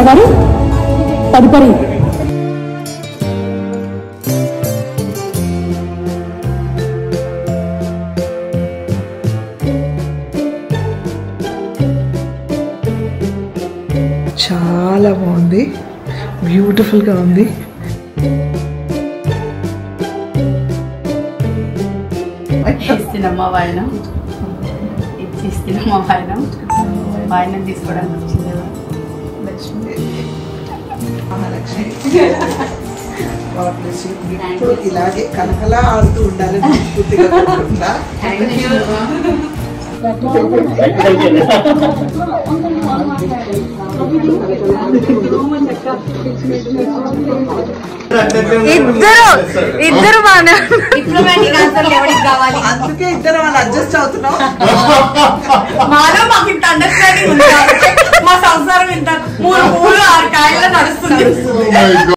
గారు తదుపరి చాలా బాగుంది, బ్యూటిఫుల్గా ఉంది. ఇస్తున్నామా వాయనం ఇచ్చిస్తున్నామా వాయనం వాయనం తీసుకోవడానికి వచ్చింది లక్ష్మి ఇప్పుడు ఇలాగే కలకలా ఆడుతూ ఉండాలని పూర్తిగా కోరుకుంటా. ఇద్దరు డిప్లొమాటిక్ ఆన్సర్లు ఎవరికి కావాలి, అందుకే ఇద్దరు వాళ్ళు అడ్జస్ట్ అవుతున్నాం. మాలో మాకు ఇంత అండర్స్టాండింగ్ ఉంది, మా సంసారం ఇంత 3 పూలు 6 కాయలు నడుస్తుంది.